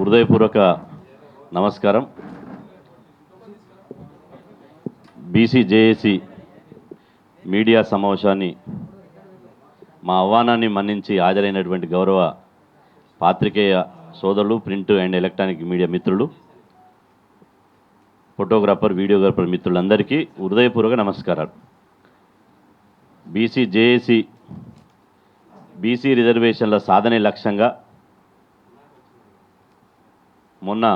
హృదయపూర్వక నమస్కారం. BC JAC media సమావేశాన్ని మా ఆహ్వానాన్ని మన్నించి హాజరైనటువంటి గౌరవ పాత్రికేయ సోదరులు, ప్రింట్ అండ్ ఎలక్ట్రానిక్ మీడియా మిత్రులు, ఫోటోగ్రాఫర్, వీడియోగ్రాఫర్ మిత్రులందరికీ హృదయపూర్వక నమస్కారాలు. బీసీ జేఏసీ బీసీ రిజర్వేషన్ల సాధనే లక్ష్యంగా మొన్న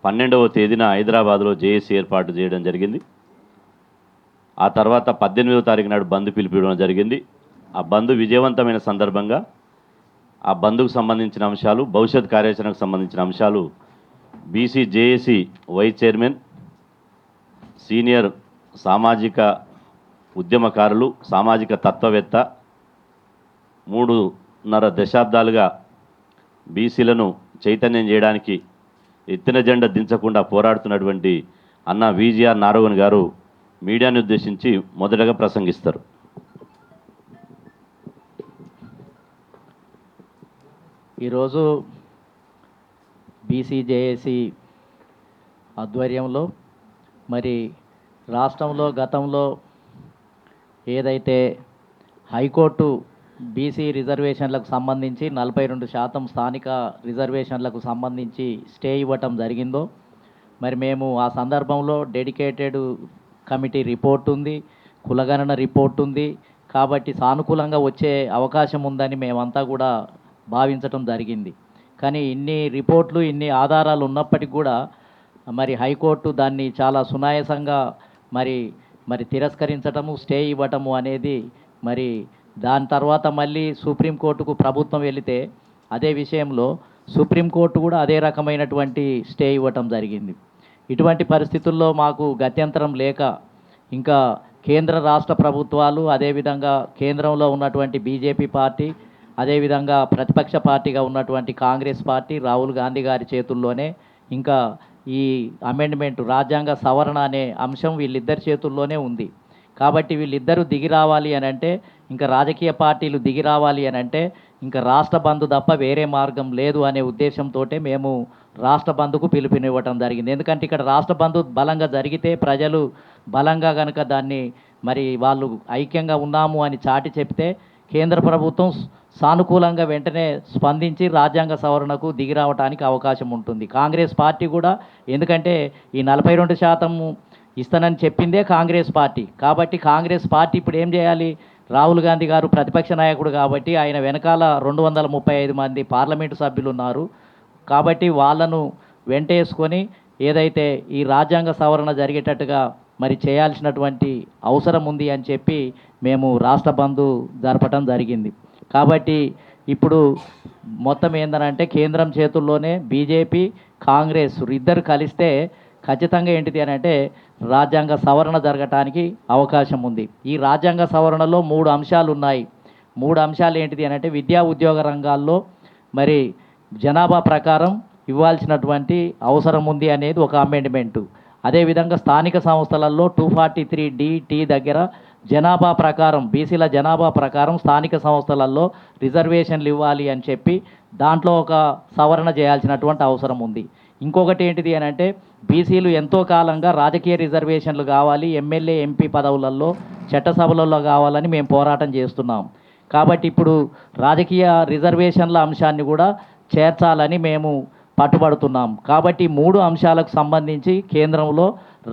12వ తేదీన హైదరాబాద్లో జేఏసీ ఏర్పాటు చేయడం జరిగింది. ఆ తర్వాత 18వ తారీఖు నాడు బంద్ పిలిపివ్వడం జరిగింది. ఆ బంద్ విజయవంతమైన సందర్భంగా ఆ బంద్కు సంబంధించిన అంశాలు, భవిష్యత్ కార్యాచరణకు సంబంధించిన అంశాలు BC JAC vice chairman, senior సామాజిక ఉద్యమకారులు, సామాజిక తత్వవేత్త, 3.5 దశాబ్దాలుగా బీసీలను చైతన్యం చేయడానికి ఎత్తిన జెండా దించకుండా పోరాడుతున్నటువంటి అన్న విజిఆర్ నారోగన్ గారు మీడియాను ఉద్దేశించి మొదటగా ప్రసంగిస్తారు. ఈరోజు బీసీ జేఏసీ ఆధ్వర్యంలో మరి రాష్ట్రంలో గతంలో ఏదైతే హైకోర్టు బీసీ రిజర్వేషన్లకు సంబంధించి 42% స్థానిక రిజర్వేషన్లకు సంబంధించి స్టే ఇవ్వటం జరిగిందో, మరి మేము ఆ సందర్భంలో డెడికేటెడ్ కమిటీ రిపోర్ట్ ఉంది, కులగణన రిపోర్ట్ ఉంది, కాబట్టి సానుకూలంగా వచ్చే అవకాశం ఉందని మేమంతా కూడా భావించటం జరిగింది. కానీ ఇన్ని రిపోర్ట్లు, ఇన్ని ఆధారాలు ఉన్నప్పటికీ కూడా మరి హైకోర్టు దాన్ని చాలా సునాయాసంగా మరి తిరస్కరించటము, స్టే ఇవ్వటము అనేది, మరి దాని తర్వాత మళ్ళీ సుప్రీంకోర్టుకు ప్రభుత్వం వెళితే అదే విషయంలో సుప్రీంకోర్టు కూడా అదే రకమైనటువంటి స్టే ఇవ్వటం జరిగింది. ఇటువంటి పరిస్థితుల్లో మాకు గత్యంతరం లేక ఇంకా కేంద్ర రాష్ట్ర ప్రభుత్వాలు, అదేవిధంగా కేంద్రంలో ఉన్నటువంటి బీజేపీ పార్టీ, అదేవిధంగా ప్రతిపక్ష పార్టీగా ఉన్నటువంటి కాంగ్రెస్ పార్టీ, రాహుల్ గాంధీ గారి చేతుల్లోనే ఇంకా ఈ అమెండ్మెంట్, రాజ్యాంగ సవరణ అనే అంశం వీళ్ళిద్దరి చేతుల్లోనే ఉంది. కాబట్టి వీళ్ళిద్దరూ దిగి రావాలి అని అంటే, ఇంకా రాజకీయ పార్టీలు దిగి రావాలి అని అంటే ఇంకా రాష్ట్ర బంధు తప్ప వేరే మార్గం లేదు అనే ఉద్దేశంతో మేము రాష్ట్ర బంధుకు పిలుపునివ్వటం జరిగింది. ఎందుకంటే ఇక్కడ రాష్ట్ర బంధు బలంగా జరిగితే ప్రజలు బలంగా కనుక దాన్ని మరి వాళ్ళు ఐక్యంగా ఉన్నాము అని చాటి చెప్తే కేంద్ర ప్రభుత్వం సానుకూలంగా వెంటనే స్పందించి రాజ్యాంగ సవరణకు దిగి రావడానికి అవకాశం ఉంటుంది. కాంగ్రెస్ పార్టీ కూడా, ఎందుకంటే ఈ 42% ఇస్తానని చెప్పిందే కాంగ్రెస్ పార్టీ. కాబట్టి కాంగ్రెస్ పార్టీ ఇప్పుడు ఏం చేయాలి? రాహుల్ గాంధీ గారు ప్రతిపక్ష నాయకుడు కాబట్టి ఆయన వెనకాల 235 మంది పార్లమెంటు సభ్యులు ఉన్నారు. కాబట్టి వాళ్ళను వెంటేసుకొని ఏదైతే ఈ రాజ్యాంగ సవరణ జరిగేటట్టుగా మరి చేయాల్సినటువంటి అవసరం ఉంది అని చెప్పి మేము రాష్ట్ర బంధు జరపటం జరిగింది. కాబట్టి ఇప్పుడు మొత్తం ఏంటంటే కేంద్రం చేతుల్లోనే బీజేపీ, కాంగ్రెస్ ఇద్దరు కలిస్తే ఖచ్చితంగా ఏంటిది అని అంటే రాజ్యాంగ సవరణ జరగటానికి అవకాశం ఉంది. ఈ రాజ్యాంగ సవరణలో 3 అంశాలు ఉన్నాయి. 3 అంశాలు ఏంటిది అని అంటే విద్యా ఉద్యోగ రంగాల్లో మరి జనాభా ప్రకారం ఇవ్వాల్సినటువంటి అవసరం ఉంది అనేది ఒక అమెండ్మెంటు. అదేవిధంగా స్థానిక సంస్థలలో 243D దగ్గర జనాభా ప్రకారం, బీసీల జనాభా ప్రకారం స్థానిక సంస్థలలో రిజర్వేషన్లు ఇవ్వాలి అని చెప్పి దాంట్లో ఒక సవరణ చేయాల్సినటువంటి అవసరం ఉంది. ఇంకొకటి ఏంటిది అని అంటే బీసీలు ఎంతో కాలంగా రాజకీయ రిజర్వేషన్లు కావాలి, ఎమ్మెల్యే, ఎంపీ పదవులలో, చట్టసభలలో కావాలని మేము పోరాటం చేస్తున్నాం. కాబట్టి ఇప్పుడు రాజకీయ రిజర్వేషన్ల అంశాన్ని కూడా చేర్చాలని మేము పట్టుబడుతున్నాం. కాబట్టి 3 అంశాలకు సంబంధించి కేంద్రంలో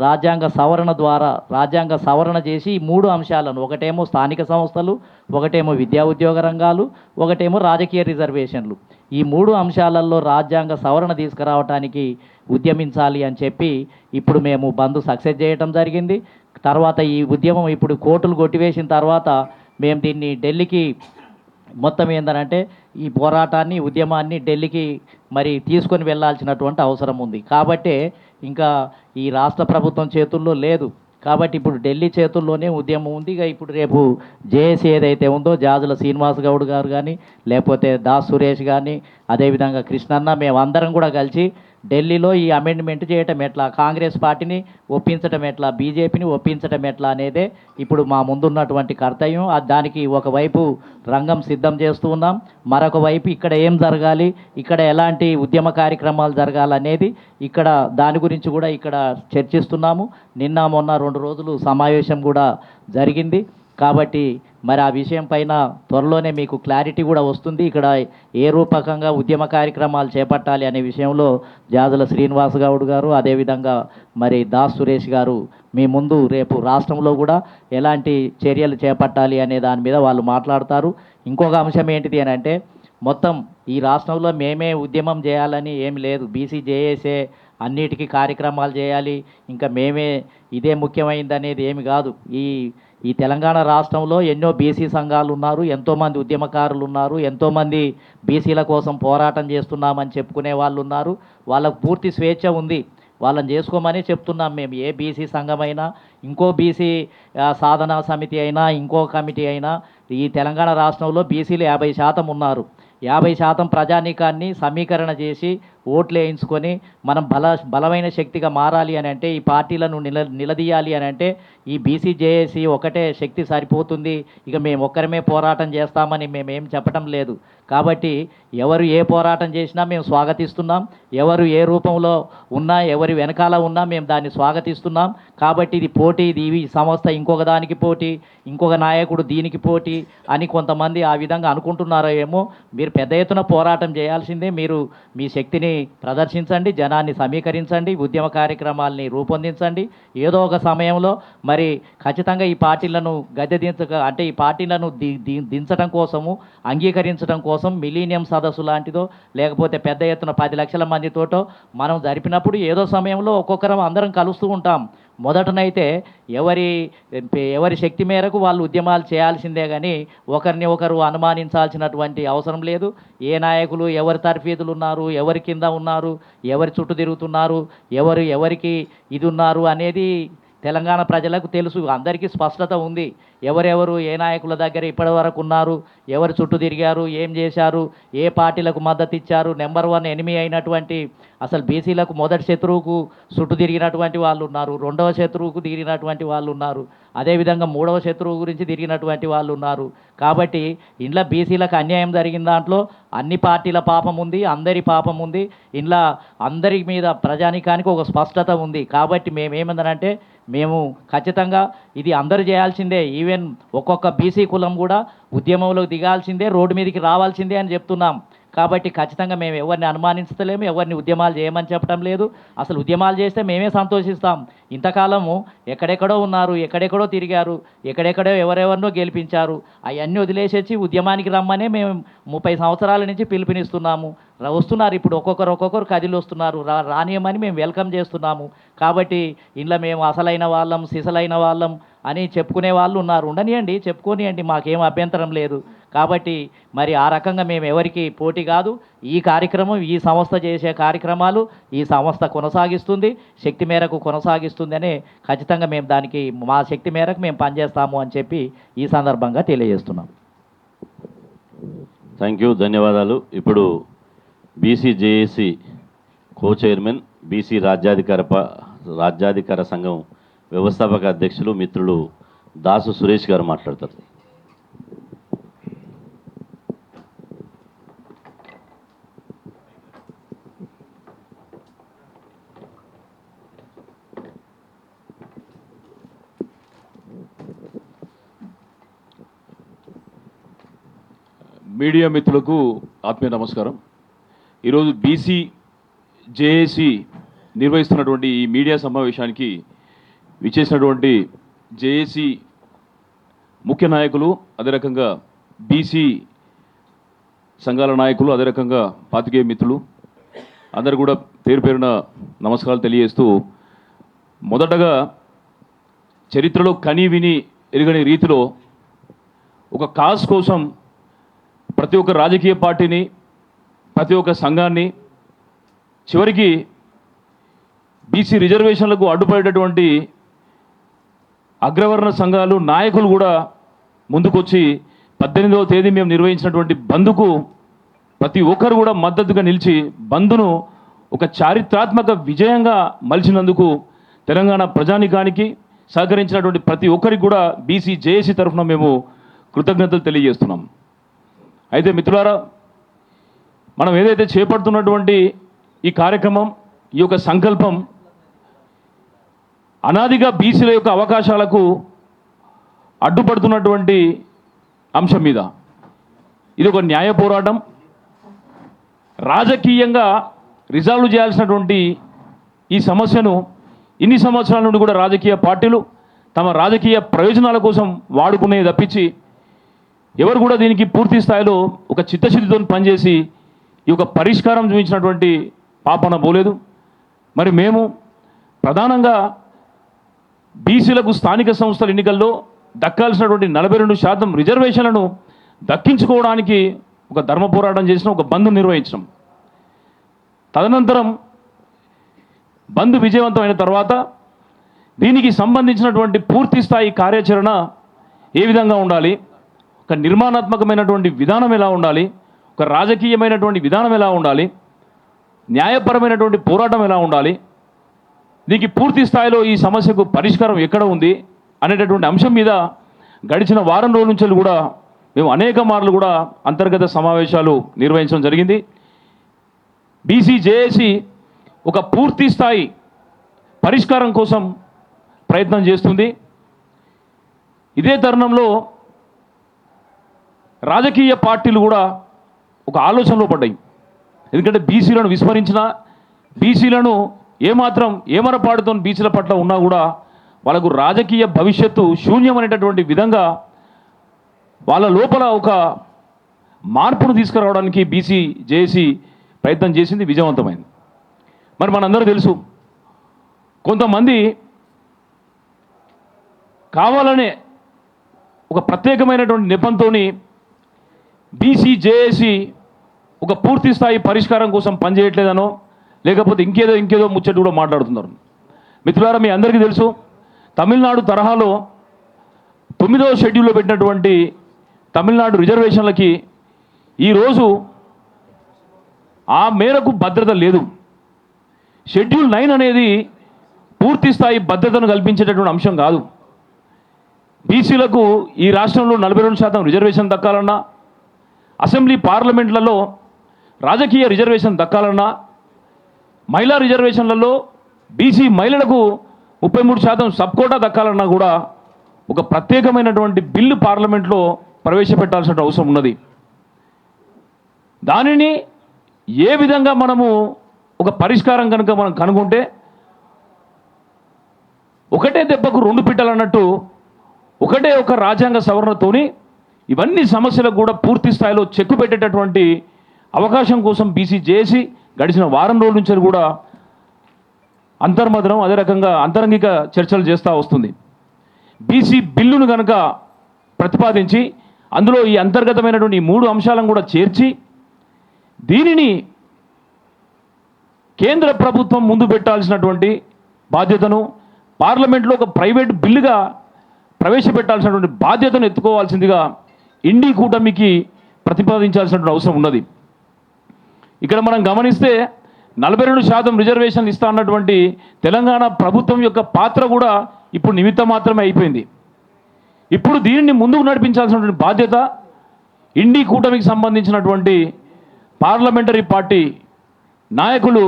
రాజ్యాంగ సవరణ ద్వారా రాజ్యాంగ సవరణ చేసి ఈ 3 అంశాలను, ఒకటేమో స్థానిక సంస్థలు, ఒకటేమో విద్యా ఉద్యోగ రంగాలు, ఒకటేమో రాజకీయ రిజర్వేషన్లు, ఈ 3 అంశాలలో రాజ్యాంగ సవరణ తీసుకురావడానికి ఉద్యమించాలి అని చెప్పి ఇప్పుడు మేము బంద్ సక్సెస్ చేయటం జరిగింది. తర్వాత ఈ ఉద్యమం ఇప్పుడు కోర్టులు కొట్టివేసిన తర్వాత మేము దీన్ని ఢిల్లీకి మొత్తం ఏంటంటే ఈ పోరాటాన్ని, ఉద్యమాన్ని ఢిల్లీకి మరి తీసుకొని వెళ్ళాల్సినటువంటి అవసరం ఉంది. కాబట్టి ఇంకా ఈ రాష్ట్ర ప్రభుత్వం చేతుల్లో లేదు. కాబట్టి ఇప్పుడు ఢిల్లీ చేతుల్లోనే ఉద్యమం ఉంది. ఇక ఇప్పుడు రేపు జేఏసీ ఏదైతే ఉందో జాజుల శ్రీనివాస్ గౌడ్ గారు కానీ, లేకపోతే దాస్ సురేష్ కానీ, అదేవిధంగా కృష్ణన్న, మేమందరం కూడా కలిసి ఢిల్లీలో ఈ అమెండ్మెంట్ చేయటం ఎట్లా, కాంగ్రెస్ పార్టీని ఒప్పించటం ఎట్లా, బీజేపీని ఒప్పించటం ఎట్లా అనేదే ఇప్పుడు మా ముందున్నటువంటి కర్తవ్యం. దానికి ఒకవైపు రంగం సిద్ధం చేస్తూ ఉన్నాం, మరొక వైపు ఇక్కడ ఏం జరగాలి, ఇక్కడ ఎలాంటి ఉద్యమ కార్యక్రమాలు జరగాలనేది ఇక్కడ దాని గురించి కూడా ఇక్కడ చర్చిస్తున్నాము. నిన్న మొన్న 2 రోజులు సమావేశం కూడా జరిగింది. కాబట్టి మరి ఆ విషయం పైన త్వరలోనే మీకు క్లారిటీ కూడా వస్తుంది. ఇక్కడ ఏ రూపకంగా ఉద్యమ కార్యక్రమాలు చేపట్టాలి అనే విషయంలో జాజుల శ్రీనివాస్ గౌడ్ గారు, అదేవిధంగా మరి దాస్ సురేష్ గారు మీ ముందు రేపు రాష్ట్రంలో కూడా ఎలాంటి చర్యలు చేపట్టాలి అనే దాని మీద వాళ్ళు మాట్లాడతారు. ఇంకొక అంశం ఏంటిది అని అంటే, మొత్తం ఈ రాష్ట్రంలో మేమే ఉద్యమం చేయాలని ఏమి లేదు. బీసీ జేఏసే అన్నిటికీ కార్యక్రమాలు చేయాలి, ఇంకా మేమే ఇదే ముఖ్యమైనది అనేది ఏమి కాదు. ఈ తెలంగాణ రాష్ట్రంలో ఎన్నో బీసీ సంఘాలు ఉన్నారు, ఎంతోమంది ఉద్యమకారులు ఉన్నారు, ఎంతోమంది బీసీల కోసం పోరాటం చేస్తున్నామని చెప్పుకునే వాళ్ళు ఉన్నారు. వాళ్ళకు పూర్తి స్వేచ్ఛ ఉంది, వాళ్ళని చేసుకోమని చెప్తున్నాం మేము. ఏ బీసీ సంఘమైనా, ఇంకో బీసీ సాధనా సమితి అయినా, ఇంకో కమిటీ అయినా, ఈ తెలంగాణ రాష్ట్రంలో బీసీలు 50% ఉన్నారు. 50% ప్రజానీకాన్ని సమీకరణ చేసి ఓట్లు వేయించుకొని మనం బలమైన శక్తిగా మారాలి అని అంటే, ఈ పార్టీలను నిలదీయాలి అని అంటే ఈ బీసీ జేఏసీ ఒకటే శక్తి సరిపోతుంది. ఇక మేము ఒక్కరమే పోరాటం చేస్తామని మేమేం చెప్పటం లేదు. కాబట్టి ఎవరు ఏ పోరాటం చేసినా మేము స్వాగతిస్తున్నాం. ఎవరు ఏ రూపంలో ఉన్నా, ఎవరి వెనకాల ఉన్నా మేము దాన్ని స్వాగతిస్తున్నాం. కాబట్టి ఇది పోటీ, ఇది సంస్థ ఇంకొక దానికి పోటీ, ఇంకొక నాయకుడు దీనికి పోటీ అని కొంతమంది ఆ విధంగా అనుకుంటున్నారో ఏమో. మీరు పెద్ద ఎత్తున పోరాటం చేయాల్సిందే. మీరు మీ శక్తిని ప్రదర్శించండి, జనాన్ని సమీకరించండి, ఉద్యమ కార్యక్రమాలని రూపొందించండి. ఏదో ఒక సమయంలో మరి ఖచ్చితంగా ఈ పార్టీలను ఈ పార్టీలను దించడం కోసము, అంగీకరించడం కోసం మిలీనియం సదస్సు లాంటిదో, లేకపోతే పెద్ద ఎత్తున 10 లక్షల మందితోటో మనం జరిపినప్పుడు ఏదో సమయంలో ఒక్కొక్కరం అందరం కలుస్తూ ఉంటాం. మొదటనైతే ఎవరి శక్తి మేరకు వాళ్ళు ఉద్యమాలు చేయాల్సిందే కానీ ఒకరిని ఒకరు అనుమానించాల్సినటువంటి అవసరం లేదు. ఏ నాయకులు ఎవరి తర్ఫీదులు ఉన్నారు, ఎవరి కింద ఉన్నారు, ఎవరి చుట్టూ తిరుగుతున్నారు, ఎవరికి ఇది ఉన్నారు అనేది తెలంగాణ ప్రజలకు తెలుసు. అందరికీ స్పష్టత ఉంది. ఎవరెవరు ఏ నాయకుల దగ్గర ఇప్పటి వరకు ఉన్నారు, ఎవరు చుట్టూ తిరిగారు, ఏం చేశారు, ఏ పార్టీలకు మద్దతు ఇచ్చారు. నెంబర్ 1 ఎనిమి అయినటువంటి అసలు బీసీలకు మొదటి శత్రువుకు చుట్టూ తిరిగినటువంటి వాళ్ళు ఉన్నారు, రెండవ శత్రువుకు తిరిగినటువంటి వాళ్ళు ఉన్నారు, అదేవిధంగా మూడవ శత్రువు గురించి తిరిగినటువంటి వాళ్ళు ఉన్నారు. కాబట్టి ఇంట్లో బీసీలకు అన్యాయం జరిగిన దాంట్లో అన్ని పార్టీల పాపం ఉంది, అందరి పాపం ఉంది. ఇంట్లో అందరి మీద ప్రజానికానికి ఒక స్పష్టత ఉంది. కాబట్టి మేమేమందనంటే, మేము ఖచ్చితంగా ఇది అందరూ చేయాల్సిందే. ఈవెన్ ఒక్కొక్క బీసీ కులం కూడా ఉద్యమంలోకి దిగాల్సిందే, రోడ్డు మీదకి రావాల్సిందే అని చెప్తున్నాం. కాబట్టి ఖచ్చితంగా మేము ఎవరిని అనుమానించలేము, ఎవరిని ఉద్యమాలు చేయమని చెప్పడం లేదు. అసలు ఉద్యమాలు చేస్తే మేమే సంతోషిస్తాం. ఇంతకాలము ఎక్కడెక్కడో ఉన్నారు, ఎక్కడెక్కడో తిరిగారు, ఎక్కడెక్కడో ఎవరెవరినో గెలిపించారు. అవన్నీ వదిలేసేసి ఉద్యమానికి రమ్మనే మేము 30 సంవత్సరాల నుంచి పిలుపునిస్తున్నాము. వస్తున్నారు ఇప్పుడు ఒక్కొక్కరు కదిలి వస్తున్నారు. రానియమని మేము వెల్కమ్ చేస్తున్నాము. కాబట్టి ఇంట్లో మేము అసలైన వాళ్ళం, సిసలైన వాళ్ళం అని చెప్పుకునే వాళ్ళు ఉన్నారు. ఉండనియండి, చెప్పుకోనియండి, మాకేం అభ్యంతరం లేదు. కాబట్టి మరి ఆ రకంగా మేము ఎవరికి పోటీ కాదు. ఈ కార్యక్రమం, ఈ సంస్థ చేసే కార్యక్రమాలు ఈ సంస్థ కొనసాగిస్తుంది, శక్తి మేరకు కొనసాగిస్తుంది అని ఖచ్చితంగా మేము దానికి మా శక్తి మేరకు మేము పనిచేస్తాము అని చెప్పి ఈ సందర్భంగా తెలియజేస్తున్నాం. థ్యాంక్ యూ, ధన్యవాదాలు. ఇప్పుడు BC JAC co chairman, BC రాజ్యాధికార సంఘం వ్యవస్థాపక అధ్యక్షులు మిత్రులు దాసు సురేష్ గారు మాట్లాడతారు. మీడియా మిత్రులకు ఆత్మీయ నమస్కారం. ఈరోజు బీసీ జేఏసీ నిర్వహిస్తున్నటువంటి ఈ మీడియా సమావేశానికి విచ్చేసినటువంటి జేఏసీ ముఖ్య నాయకులు, అదే రకంగా బీసీ సంఘాల నాయకులు, అదే రకంగా పాత్రికేయ మిత్రులు అందరూ కూడా పేరు పేరున నమస్కారాలు తెలియజేస్తూ, మొదటగా చరిత్రలో కని విని ఎరుగని రీతిలో ఒక కాజ్ కోసం ప్రతి ఒక్క రాజకీయ పార్టీని, ప్రతి ఒక్క సంఘాన్ని, చివరికి బీసీ రిజర్వేషన్లకు అడ్డుపడేటటువంటి అగ్రవర్ణ సంఘాలు నాయకులు కూడా ముందుకొచ్చి 18వ తేదీ మేము నిర్వహించినటువంటి బంద్కు ప్రతి ఒక్కరు కూడా మద్దతుగా నిలిచి బంద్ను ఒక చారిత్రాత్మక విజయంగా మలిచినందుకు తెలంగాణ ప్రజానికానికి సహకరించినటువంటి ప్రతి ఒక్కరికి కూడా బీసీ జేఏసీ తరఫున మేము కృతజ్ఞతలు తెలియజేస్తున్నాం. అయితే మిత్రులారా, మనం ఏదైతే చేపడుతున్నటువంటి ఈ కార్యక్రమం, ఈ యొక్క సంకల్పం అనాదిగా బీసీల యొక్క అవకాశాలకు అడ్డుపడుతున్నటువంటి అంశం మీద ఇది ఒక న్యాయ పోరాటం. రాజకీయంగా రిజాల్వ్ చేయాల్సినటువంటి ఈ సమస్యను ఇన్ని సంవత్సరాల నుండి కూడా రాజకీయ పార్టీలు తమ రాజకీయ ప్రయోజనాల కోసం వాడుకునే తప్పించి ఎవరు కూడా దీనికి పూర్తి స్థాయిలో ఒక చిత్తశుద్ధితో పనిచేసి ఈ యొక్క పరిష్కారం చూపించినటువంటి పాపన పోలేదు. మరి మేము ప్రధానంగా బీసీలకు స్థానిక సంస్థల ఎన్నికల్లో దక్కాల్సినటువంటి 42% రిజర్వేషన్లను దక్కించుకోవడానికి ఒక ధర్మ పోరాటం చేసిన, ఒక బంద్ నిర్వహించడం. తదనంతరం బంద్ విజయవంతమైన తర్వాత దీనికి సంబంధించినటువంటి పూర్తి స్థాయి కార్యాచరణ ఏ విధంగా ఉండాలి, ఒక నిర్మాణాత్మకమైనటువంటి విధానం ఎలా ఉండాలి, ఒక రాజకీయమైనటువంటి విధానం ఎలా ఉండాలి, న్యాయపరమైనటువంటి పోరాటం ఎలా ఉండాలి, దీనికి పూర్తి స్థాయిలో ఈ సమస్యకు పరిష్కారం ఎక్కడ ఉంది అనేటటువంటి అంశం మీద గడిచిన వారం రోజుల నుంచి కూడా మేము అనేక మార్లు కూడా అంతర్గత సమావేశాలు నిర్వహించడం జరిగింది. బీసీ జేఏసీ ఒక పూర్తి స్థాయి పరిష్కారం కోసం ప్రయత్నం చేస్తుంది. ఇదే తరుణంలో రాజకీయ పార్టీలు కూడా ఒక ఆలోచనలో పడ్డాయి. ఎందుకంటే బీసీలను విస్మరించిన, బీసీలను ఏమాత్రం ఏమరపాటుతో బీసీల పట్ల ఉన్నా కూడా వాళ్ళకు రాజకీయ భవిష్యత్తు శూన్యమనేటటువంటి విధంగా వాళ్ళ లోపల ఒక మార్పును తీసుకురావడానికి బీసీ జేఏసీ ప్రయత్నం చేసింది, విజయవంతమైంది. మరి మనందరూ తెలుసు, కొంతమంది కావాలనే ఒక ప్రత్యేకమైనటువంటి నెపంతో బీసీ జేఏసీ ఒక పూర్తి స్థాయి పరిష్కారం కోసం పనిచేయట్లేదనో లేకపోతే ఇంకేదో ముచ్చట కూడా మాట్లాడుతున్నారు. మిత్రులారా, మీ అందరికీ తెలుసు, తమిళనాడు తరహాలో 9వ షెడ్యూల్లో పెట్టినటువంటి తమిళనాడు రిజర్వేషన్లకి ఈరోజు ఆ మేరకు భద్రత లేదు. షెడ్యూల్ 9 అనేది పూర్తి స్థాయి భద్రతను కల్పించేటటువంటి అంశం కాదు. బీసీలకు ఈ రాష్ట్రంలో 42% రిజర్వేషన్ దక్కాలన్నా, అసెంబ్లీ పార్లమెంట్లలో రాజకీయ రిజర్వేషన్ దక్కాలన్నా, మహిళా రిజర్వేషన్లలో బీసీ మహిళలకు 33% సబ్ కోటా దక్కాలన్నా కూడా ఒక ప్రత్యేకమైనటువంటి బిల్లు పార్లమెంట్లో ప్రవేశపెట్టాల్సిన అవసరం ఉన్నది. దానిని ఏ విధంగా మనము ఒక పరిష్కారం కనుక మనం కనుగొంటే ఒకటే దెబ్బకు 2 పిట్టలన్నట్టు ఒకటే ఒక రాజ్యాంగ సవరణతోని ఇవన్నీ సమస్యలకు కూడా పూర్తి స్థాయిలో చెక్కు పెట్టేటటువంటి అవకాశం కోసం బీసీ జేఏసీ గడిచిన వారం రోజుల నుంచి కూడా అంతర్మదనం, అదే రకంగా అంతరంగిక చర్చలు చేస్తూ వస్తుంది. బీసీ బిల్లును కనుక ప్రతిపాదించి అందులో ఈ అంతర్గతమైనటువంటి 3 అంశాలను కూడా చేర్చి దీనిని కేంద్ర ప్రభుత్వం ముందు పెట్టాల్సినటువంటి బాధ్యతను, పార్లమెంట్లో ఒక ప్రైవేట్ బిల్లుగా ప్రవేశపెట్టాల్సినటువంటి బాధ్యతను ఎత్తుకోవాల్సిందిగా ఇండి కూటమికి ప్రతిపాదించాల్సినటువంటి అవసరం ఉన్నది. ఇక్కడ మనం గమనిస్తే 42% రిజర్వేషన్లు ఇస్తా అన్నటువంటి తెలంగాణ ప్రభుత్వం యొక్క పాత్ర కూడా ఇప్పుడు నిమిత్త మాత్రమే అయిపోయింది. ఇప్పుడు దీనిని ముందుకు నడిపించాల్సినటువంటి బాధ్యత ఇండి కూటమికి సంబంధించినటువంటి పార్లమెంటరీ పార్టీ నాయకులు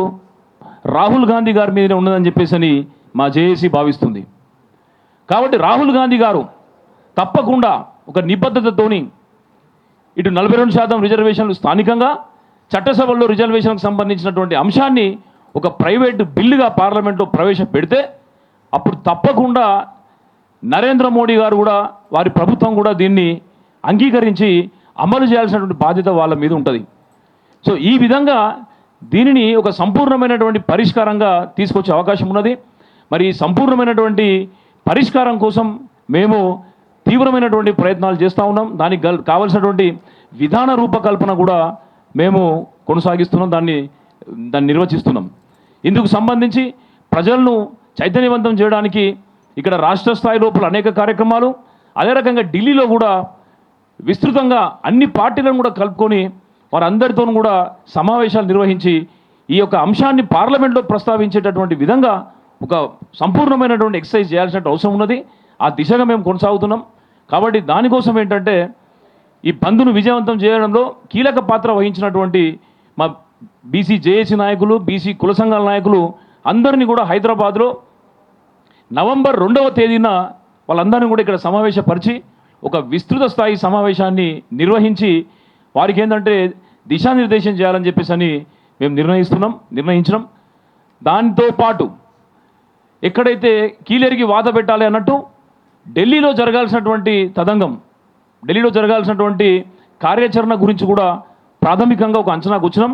రాహుల్ గాంధీ గారి మీదనే ఉన్నదని చెప్పేసి మా జేఏసీ భావిస్తుంది. కాబట్టి రాహుల్ గాంధీ గారు తప్పకుండా ఒక నిబద్ధతతోని ఇటు 42% రిజర్వేషన్లు స్థానికంగా, చట్టసభల్లో రిజర్వేషన్కు సంబంధించినటువంటి అంశాన్ని ఒక ప్రైవేటు బిల్లుగా పార్లమెంట్లో ప్రవేశపెడితే అప్పుడు తప్పకుండా నరేంద్ర మోడీ గారు కూడా, వారి ప్రభుత్వం కూడా దీన్ని అంగీకరించి అమలు చేయాల్సినటువంటి బాధ్యత వాళ్ళ మీద ఉంటుంది. సో ఈ విధంగా దీనిని ఒక సంపూర్ణమైనటువంటి పరిష్కారంగా తీసుకొచ్చే అవకాశం ఉన్నది. మరి ఈ సంపూర్ణమైనటువంటి పరిష్కారం కోసం మేము తీవ్రమైనటువంటి ప్రయత్నాలు చేస్తూ ఉన్నాం. దానికి కావలసినటువంటి విధాన రూపకల్పన కూడా మేము కొనసాగిస్తున్నాం, దాన్ని నిర్వచిస్తున్నాం. ఇందుకు సంబంధించి ప్రజలను చైతన్యవంతం చేయడానికి ఇక్కడ రాష్ట్ర స్థాయి లోపల అనేక కార్యక్రమాలు, అదే రకంగా ఢిల్లీలో కూడా విస్తృతంగా అన్ని పార్టీలను కూడా కలుపుకొని వారందరితో కూడా సమావేశాలు నిర్వహించి ఈ యొక్క అంశాన్ని పార్లమెంట్లో ప్రస్తావించేటటువంటి విధంగా ఒక సంపూర్ణమైనటువంటి ఎక్సర్సైజ్ చేయాల్సిన అవసరం ఉన్నది. ఆ దిశగా మేము కొనసాగుతున్నాం. కాబట్టి దానికోసం ఏంటంటే ఈ బంద్ను విజయవంతం చేయడంలో కీలక పాత్ర వహించినటువంటి మా బీసీ జేఏసీ నాయకులు, బీసీ కుల సంఘాల నాయకులు అందరినీ కూడా హైదరాబాద్లో నవంబర్ 2వ తేదీన వాళ్ళందరినీ కూడా ఇక్కడ సమావేశపరిచి ఒక విస్తృత స్థాయి సమావేశాన్ని నిర్వహించి వారికి ఏంటంటే దిశానిర్దేశం చేయాలని చెప్పేసి అని మేము నిర్ణయించినాం. దాంతో పాటు ఎక్కడైతే కీలెరిగి వాత పెట్టాలి అన్నట్టు ఢిల్లీలో జరగాల్సినటువంటి తదంగం, ఢిల్లీలో జరగాల్సినటువంటి కార్యాచరణ గురించి కూడా ప్రాథమికంగా ఒక అంచనాకు వచ్చినాం.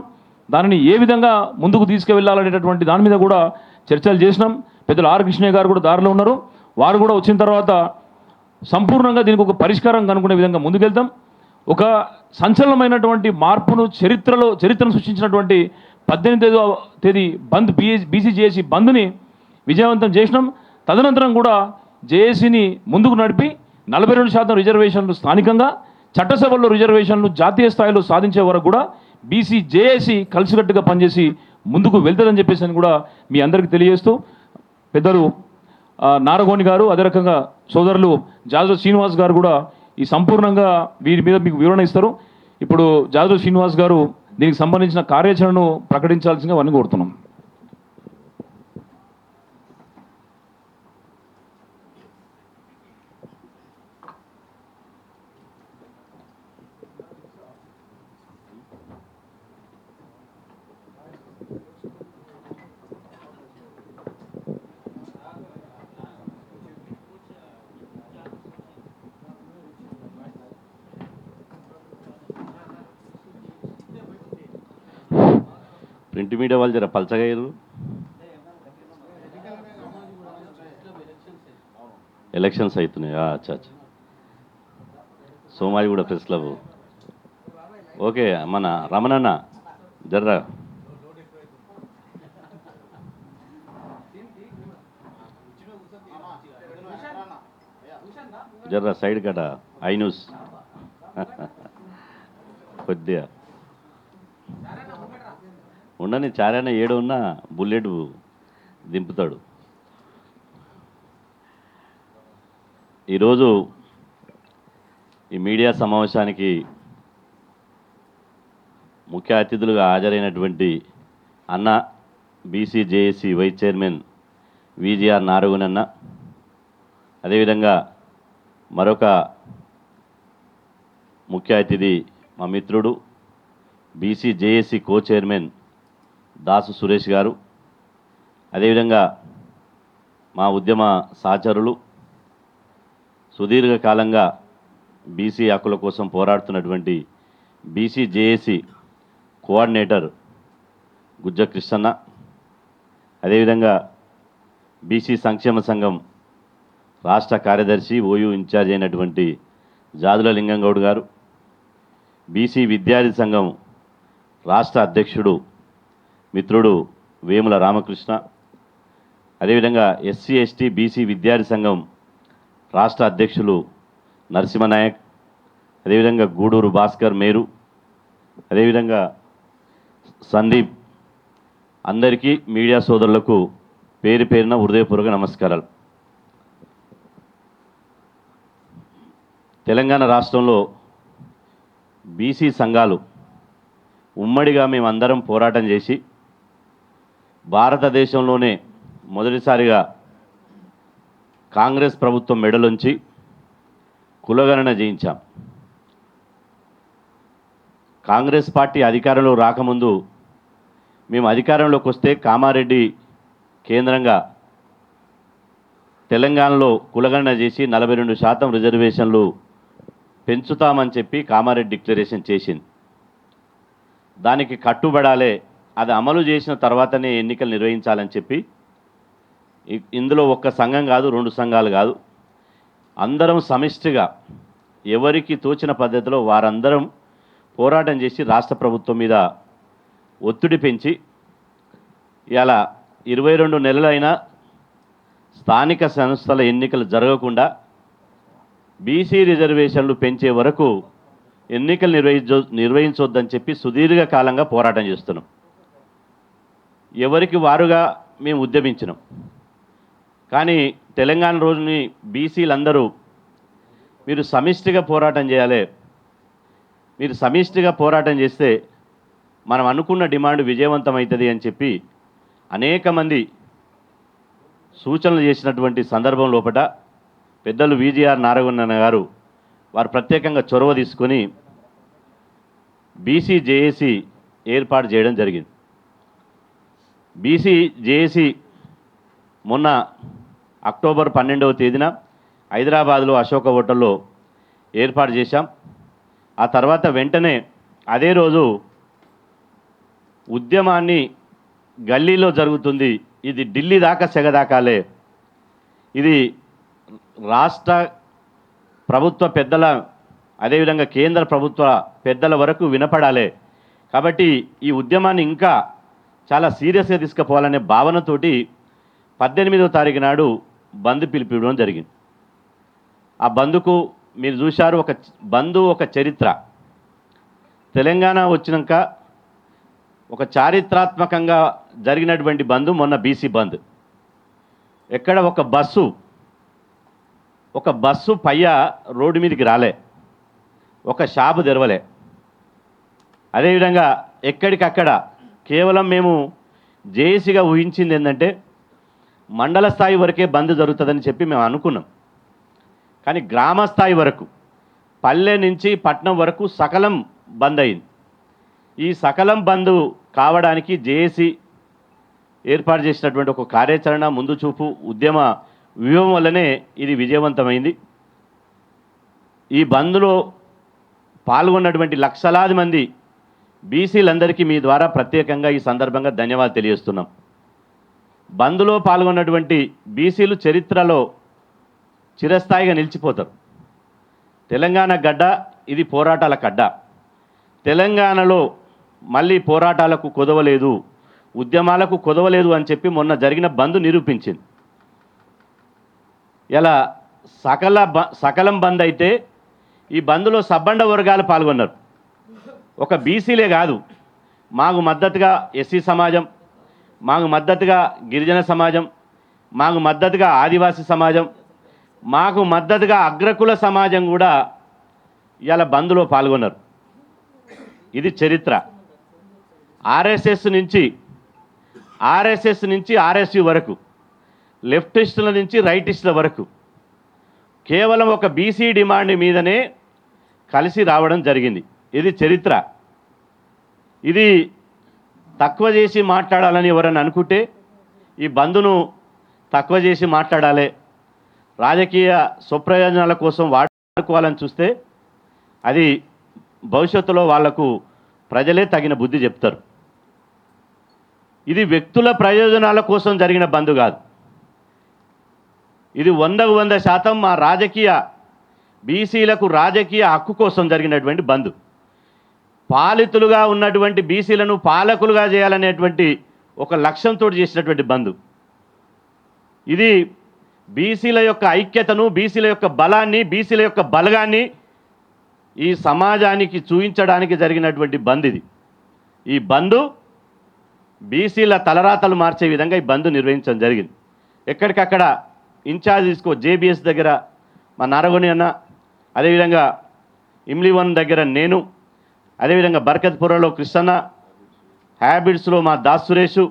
దానిని ఏ విధంగా ముందుకు తీసుకువెళ్ళాలనేటటువంటి దాని మీద కూడా చర్చలు చేసినాం. పెద్దలు ఆర్ కృష్ణయ్య గారు కూడా దారిలో ఉన్నారు. వారు కూడా వచ్చిన తర్వాత సంపూర్ణంగా దీనికి ఒక పరిష్కారం కనుక్కునే విధంగా ముందుకెళ్తాం. ఒక సంచలనమైనటువంటి మార్పును చరిత్రను సృష్టించినటువంటి 18వ తేదీ బంద్ బీసీ జేఏసీ బంద్ని విజయవంతం చేసినాం. తదనంతరం కూడా జేఏసీని ముందుకు నడిపి 42% రిజర్వేషన్లు స్థానికంగా, చట్టసభల్లో రిజర్వేషన్లు జాతీయ స్థాయిలో సాధించే వరకు కూడా బీసీ జేఏసీ కలిసికట్టుగా పనిచేసి ముందుకు వెళ్తుందని చెప్పేసి అని కూడా మీ అందరికీ తెలియజేస్తూ పెద్దలు నారగోని గారు, అదే రకంగా సోదరులు జాజు శ్రీనివాస్ గారు కూడా ఈ సంపూర్ణంగా వీరి మీద మీకు వివరణ ఇస్తారు. ఇప్పుడు జాజు శ్రీనివాస్ గారు దీనికి సంబంధించిన కార్యాచరణను ప్రకటించాల్సిందిగా వారిని కోరుతున్నాం. ప్రింట్ మీడియా వాళ్ళు జర పలచగయ్యారు. ఎలక్షన్స్ అవుతున్నాయి. అచ్చా అచ్చా. Somajiguda press club. ఓకే, మన రమణన్న జర్రా జర్రా సైడ్ కట ఐ న్యూస్ కొద్దిగా ఉండని. చారాన ఏడు ఉన్నా బుల్లెట్ దింపుతాడు. ఈరోజు ఈ మీడియా సమావేశానికి ముఖ్య అతిథులుగా హాజరైనటువంటి అన్న BC JAC vice chairman VGR నారగునన్న, అదేవిధంగా మరొక ముఖ్య అతిథి మా మిత్రుడు BC JAC co chairman Dasu Suresh garu, అదేవిధంగా మా ఉద్యమ సహచరులు సుదీర్ఘకాలంగా బీసీ హక్కుల కోసం పోరాడుతున్నటువంటి బీసీ జేఏసీ కోఆర్డినేటర్ గుజ్జ కృష్ణన్న, అదేవిధంగా బీసీ సంక్షేమ సంఘం రాష్ట్ర కార్యదర్శి ఓయూ ఇన్ఛార్జ్ అయినటువంటి జాదుల లింగంగౌడ్ గారు, బీసీ విద్యార్థి సంఘం రాష్ట్ర అధ్యక్షుడు మిత్రుడు వేముల రామకృష్ణ, అదేవిధంగా ఎస్సీ ఎస్టీ బీసీ విద్యార్థి సంఘం రాష్ట్ర అధ్యక్షులు నరసింహనాయక్, అదేవిధంగా గూడూరు భాస్కర్ మేరు, అదేవిధంగా సందీప్, అందరికీ మీడియా సోదరులకు పేరు పేరున హృదయపూర్వక నమస్కారాలు. తెలంగాణ రాష్ట్రంలో బీసీ సంఘాలు ఉమ్మడిగా మేమందరం పోరాటం చేసి భారతదేశంలోనే మొదటిసారిగా కాంగ్రెస్ ప్రభుత్వం మెడలుంచి కులగణన చేయించాం. కాంగ్రెస్ పార్టీ అధికారంలో రాకముందు మేము అధికారంలోకి వస్తే కామారెడ్డి కేంద్రంగా తెలంగాణలో కులగణన చేసి 42% రిజర్వేషన్లు పెంచుతామని చెప్పి కామారెడ్డి డిక్లరేషన్ చేసింది. దానికి కట్టుబడాలే, అది అమలు చేసిన తర్వాతనే ఎన్నికలు నిర్వహించాలని చెప్పి ఇందులో ఒక్క సంఘం కాదు, 2 సంఘాలు కాదు, అందరం సమిష్టిగా ఎవరికి తోచిన పద్ధతిలో వారందరం పోరాటం చేసి రాష్ట్ర ప్రభుత్వం మీద ఒత్తిడి పెంచి ఇలా 22 నెలలైనా స్థానిక సంస్థల ఎన్నికలు జరగకుండా బీసీ రిజర్వేషన్లు పెంచే వరకు ఎన్నికలు నిర్వహించొద్దని చెప్పి సుదీర్ఘకాలంగా పోరాటం చేస్తున్నాం. ఎవరికి వారుగా మేము ఉద్యమించినాం. కానీ తెలంగాణ రోజుని బీసీలందరూ మీరు సమిష్టిగా పోరాటం చేయాలి, మీరు సమిష్టిగా పోరాటం చేస్తే మనం అనుకున్న డిమాండ్ విజయవంతమవుతుంది అని చెప్పి అనేక మంది సూచనలు చేసినటువంటి సందర్భం లోపల పెద్దలు విజిఆర్ నారాయణ గారు వారు ప్రత్యేకంగా చొరవ తీసుకొని బీసీ జేఏసీ ఏర్పాటు చేయడం జరిగింది. బీసీ జేఏసీ మొన్న అక్టోబర్ 12వ తేదీన హైదరాబాద్లో అశోక హోటల్లో ఏర్పాటు చేశాం. ఆ తర్వాత వెంటనే అదే రోజు ఉద్యమాన్ని గల్లీలో జరుగుతుంది, ఇది ఢిల్లీ దాకా సెగదాకాలే, ఇది రాష్ట్ర ప్రభుత్వ పెద్దల అదేవిధంగా కేంద్ర ప్రభుత్వ పెద్దల వరకు వినపడాలి, కాబట్టి ఈ ఉద్యమాన్ని ఇంకా చాలా సీరియస్గా తీసుకుపోవాలనే భావనతోటి 18వ తారీఖు నాడు బంద్ పిలిపివ్వడం జరిగింది. ఆ బంద్కు మీరు చూశారు, ఒక చరిత్ర. తెలంగాణ వచ్చినాక ఒక చారిత్రాత్మకంగా జరిగినటువంటి బంద్ మొన్న బీసీ బంద్. ఎక్కడ ఒక బస్సు పయ్య రోడ్డు మీదకి రాలే, ఒక షాపు తెరవలే. అదేవిధంగా ఎక్కడికక్కడ కేవలం మేము జేఏసీగా ఊహించింది ఏంటంటే మండల స్థాయి వరకే బంద్ జరుగుతుందని చెప్పి మేము అనుకున్నాం. కానీ గ్రామ స్థాయి వరకు, పల్లె నుంచి పట్నం వరకు సకలం బంద్ అయింది. ఈ సకలం బంద్ కావడానికి జేఏసీ ఏర్పాటు చేసినటువంటి ఒక కార్యాచరణ, ముందు చూపు, ఉద్యమ వ్యూహం వల్లనే ఇది విజయవంతమైంది. ఈ బంద్లో పాల్గొన్నటువంటి లక్షలాది మంది బీసీలందరికీ మీ ద్వారా ప్రత్యేకంగా ఈ సందర్భంగా ధన్యవాదాలు తెలియజేస్తున్నాం. బంద్లో పాల్గొన్నటువంటి బీసీలు చరిత్రలో చిరస్థాయిగా నిలిచిపోతారు. తెలంగాణ గడ్డ ఇది పోరాటాల గడ్డ. తెలంగాణలో మళ్ళీ పోరాటాలకు కుదవలేదు, ఉద్యమాలకు కుదవలేదు అని చెప్పి మొన్న జరిగిన బంద్ నిరూపించింది. ఇలా సకలం బంద్ అయితే ఈ బంద్లో సబ్బండ వర్గాలు పాల్గొన్నారు. ఒక బీసీలే కాదు, మాకు మద్దతుగా ఎస్సీ సమాజం, మాకు మద్దతుగా గిరిజన సమాజం, మాకు మద్దతుగా ఆదివాసీ సమాజం, మాకు మద్దతుగా అగ్రకుల సమాజం కూడా ఇలా బంద్లో పాల్గొన్నారు. ఇది చరిత్ర. ఆర్ఎస్ఎస్ నుంచి ఆర్ఎస్యు వరకు, లెఫ్టిస్టుల నుంచి రైటిస్టుల వరకు కేవలం ఒక బీసీ డిమాండ్ మీదనే కలిసి రావడం జరిగింది. ఇది చరిత్ర. ఇది తక్కువ చేసి మాట్లాడాలని ఎవరైనా అనుకుంటే ఈ బంద్ను తక్కువ చేసి మాట్లాడాలి, రాజకీయ స్వప్రయోజనాల కోసం వాడుకోవాలని చూస్తే అది భవిష్యత్తులో వాళ్లకు ప్రజలే తగిన బుద్ధి చెప్తారు. ఇది వ్యక్తుల ప్రయోజనాల కోసం జరిగిన బంద్ కాదు. ఇది 100% మా బీసీలకు రాజకీయ హక్కు కోసం జరిగినటువంటి బంద్. పాలితులుగా ఉన్నటువంటి బీసీలను పాలకులుగా చేయాలనేటువంటి ఒక లక్ష్యంతో చేసినటువంటి బంద్. ఇది బీసీల యొక్క ఐక్యతను, బీసీల యొక్క బలాన్ని, బీసీల యొక్క బలగాన్ని ఈ సమాజానికి చూపించడానికి జరిగినటువంటి బంద్ ఇది. ఈ బంద్ బీసీల తలరాతలు మార్చే విధంగా ఈ బంద్ నిర్వహించడం జరిగింది. ఎక్కడికక్కడ ఇన్ఛార్జ్ జేబీఎస్ దగ్గర మా నారగొని అన్న, అదేవిధంగా ఇమ్లీవన్ దగ్గర నేను, అదేవిధంగా బర్కత్పురలో కృష్ణన్న, హ్యాబిట్స్లో మా దాస్ సురేషు,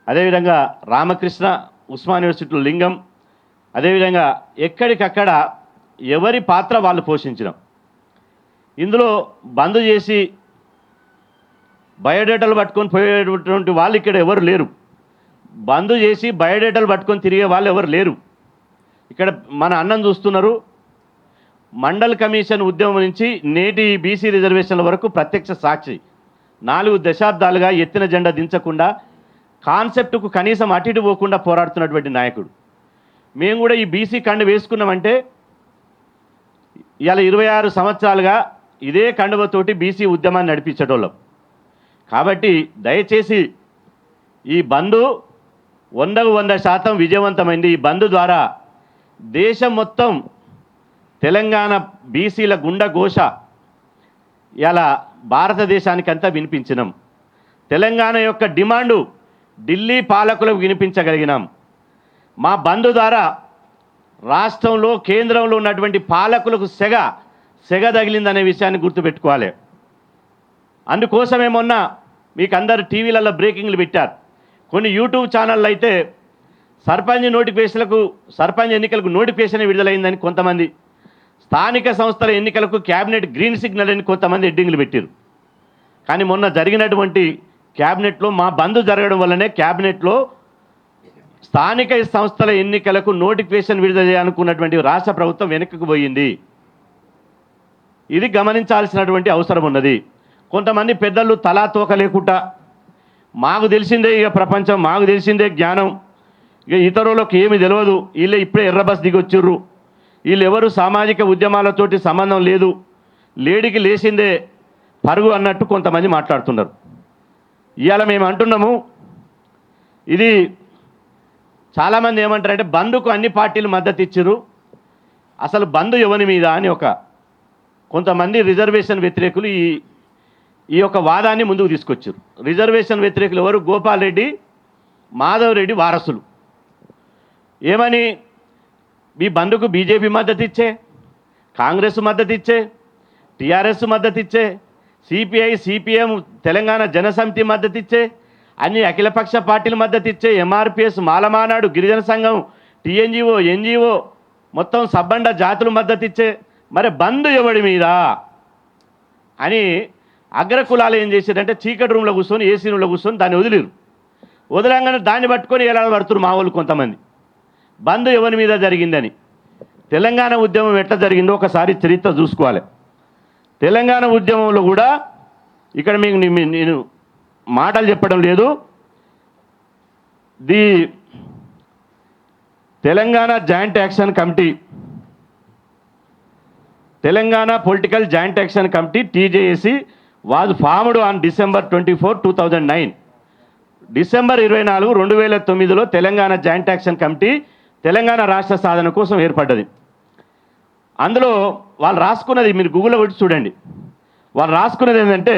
అదేవిధంగా రామకృష్ణ, ఉస్మాన్ యూనివర్సిటీలో లింగం, అదేవిధంగా ఎక్కడికక్కడ ఎవరి పాత్ర వాళ్ళు పోషించడం. ఇందులో బంద్ చేసి బయోడేటాలు పట్టుకొని పోయేటువంటి వాళ్ళు ఇక్కడ ఎవరు లేరు. బంద్ చేసి బయోడేటాలు పట్టుకొని తిరిగే వాళ్ళు ఎవరు లేరు. ఇక్కడ మన అన్నం చూస్తున్నారు. మండల్ కమిషన్ ఉద్యమం నుంచి నేటి బీసీ రిజర్వేషన్ల వరకు ప్రత్యక్ష సాక్షి. 4 దశాబ్దాలుగా ఎత్తిన జెండా దించకుండా, కాన్సెప్ట్కు కనీసం అటు ఇటు పోకుండా పోరాడుతున్నటువంటి నాయకుడు. మేము కూడా ఈ బీసీ కండు వేసుకున్నామంటే ఇవాళ 26 సంవత్సరాలుగా ఇదే కండువతోటి బీసీ ఉద్యమాన్ని నడిపించేటోళ్ళం. కాబట్టి దయచేసి ఈ బంద్ 100% విజయవంతమైంది. ఈ బంద్ ద్వారా దేశం మొత్తం తెలంగాణ బీసీల గుండె ఘోష ఇలా భారతదేశానికంతా వినిపించినాం. తెలంగాణ యొక్క డిమాండు ఢిల్లీ పాలకులకు వినిపించగలిగినాం. మా బంధు ద్వారా రాష్ట్రంలో కేంద్రంలో ఉన్నటువంటి పాలకులకు సెగ తగిలిందనే విషయాన్ని గుర్తుపెట్టుకోవాలి. అందుకోసమే మొన్న మీకు అందరు టీవీలలో బ్రేకింగ్లు పెట్టారు. కొన్ని యూట్యూబ్ ఛానళ్ళు అయితే సర్పంచ్ ఎన్నికలకు నోటిఫికేషన్ విడుదలైందని కొంతమంది, స్థానిక సంస్థల ఎన్నికలకు క్యాబినెట్ గ్రీన్ సిగ్నల్ అని కొంతమంది హెడ్డింగ్లు పెట్టారు. కానీ మొన్న జరిగినటువంటి క్యాబినెట్లో మా బంద్ జరగడం వల్లనే క్యాబినెట్లో స్థానిక సంస్థల ఎన్నికలకు నోటిఫికేషన్ విడుదల చేయాలనుకున్నటువంటి రాష్ట్ర ప్రభుత్వం వెనక్కి పోయింది. ఇది గమనించాల్సినటువంటి అవసరం ఉన్నది. కొంతమంది పెద్దలు తలా తోక లేకుండా మాకు తెలిసిందే ఇక ప్రపంచం, మాకు తెలిసిందే జ్ఞానం, ఇక ఇతరులకు ఏమి తెలియదు, వీళ్ళే ఇప్పుడే ఎర్రబస్ దిగొచ్చిర్రు, వీళ్ళు ఎవరు సామాజిక ఉద్యమాలతోటి సంబంధం లేదు, లేడికి లేచిందే పరుగు అన్నట్టు కొంతమంది మాట్లాడుతున్నారు. ఇవాళ మేము అంటున్నాము, ఇది చాలామంది ఏమంటారంటే బంద్కు అన్ని పార్టీలు మద్దతు ఇచ్చిర్రు, అసలు బంద్ ఎవరి మీద అని కొంతమంది రిజర్వేషన్ వ్యతిరేకులు ఈ యొక్క వాదాన్ని ముందుకు తీసుకొచ్చారు. రిజర్వేషన్ వ్యతిరేకులు ఎవరు? గోపాల్ రెడ్డి, మాధవ్ రెడ్డి వారసులు. ఏమని? ఈ బంద్కు బీజేపీ మద్దతు ఇచ్చే, కాంగ్రెస్ మద్దతు ఇచ్చే, టీఆర్ఎస్ మద్దతు ఇచ్చే, సిపిఐ, సిపిఎం, తెలంగాణ జనసమితి మద్దతు ఇచ్చే, అన్ని అఖిలపక్ష పార్టీలు మద్దతు ఇచ్చే, ఎంఆర్పిఎస్, మాలమానాడు, గిరిజన సంఘం, టీఎన్జిఓ, ఎన్జిఓ, మొత్తం సబ్బండ జాతులు మద్దతు ఇచ్చే, మరి బంద్ ఎవడి మీద అని అగ్రకులాలు ఏం చేశారంటే చీకటి రూమ్లో కూర్చొని, ఏసీ రూమ్లో కూర్చొని దాన్ని వదిలంగానే దాన్ని పట్టుకొని ఎలా పడుతున్నారు మా వాళ్ళు కొంతమంది. బంద్ ఎవరి మీద జరిగిందని. తెలంగాణ ఉద్యమం ఎట్లా జరిగిందో ఒకసారి చరిత్ర చూసుకోవాలి. తెలంగాణ ఉద్యమంలో కూడా ఇక్కడ మీకు నేను మాటలు చెప్పడం లేదు, the Telangana joint action committee, Telangana political joint action committee TJAC was formed on December 24, 2009. December 24, 2009లో Telangana joint action committee Telangana రాష్ట్ర సాధన కోసం ఏర్పడ్డది. అందులో వాళ్ళు రాసుకున్నది మీరు గూగుల్లో కొట్టి చూడండి. వాళ్ళు రాసుకున్నది ఏంటంటే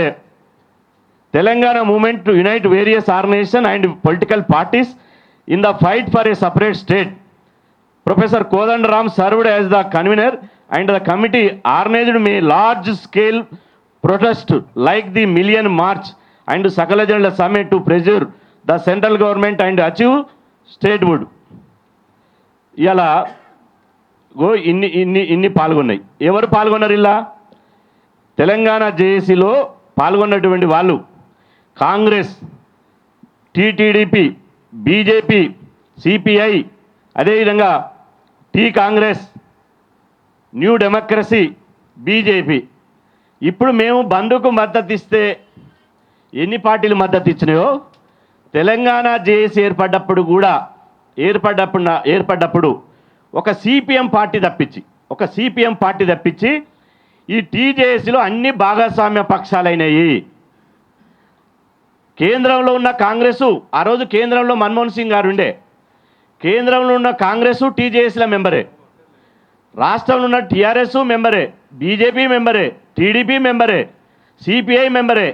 Telangana movement to unite various organization and political parties in the fight for a separate state. Professor Kodandaram served as the convener and the committee organized a large scale protest like the Million March and Sakala Summit to pressure the central government and achieve statehood. ఇలా ఇన్ని పాల్గొన్నాయి. ఎవరు పాల్గొన్నారు? ఇలా తెలంగాణ జేఏసీలో పాల్గొన్నటువంటి వాళ్ళు Congress, TTDP, BJP, CPI, అదేవిధంగా Congress, new democracy, BJP. ఇప్పుడు మేము బంద్కు మద్దతు ఇస్తే ఎన్ని పార్టీలు మద్దతు ఇచ్చినాయో తెలంగాణ జేఏసీ ఏర్పడ్డప్పుడు ఒక సిపిఎం పార్టీ తప్పించి ఈ TJACలో అన్ని భాగస్వామ్య పక్షాలైనవి. కేంద్రంలో ఉన్న కాంగ్రెసు, ఆ రోజు కేంద్రంలో మన్మోహన్ సింగ్ గారు ఉండే, కేంద్రంలో ఉన్న కాంగ్రెసు TJACల మెంబరే, రాష్ట్రంలో ఉన్న టీఆర్ఎస్ మెంబరే, బీజేపీ మెంబరే, టీడీపీ మెంబరే, సిపిఐ మెంబరే,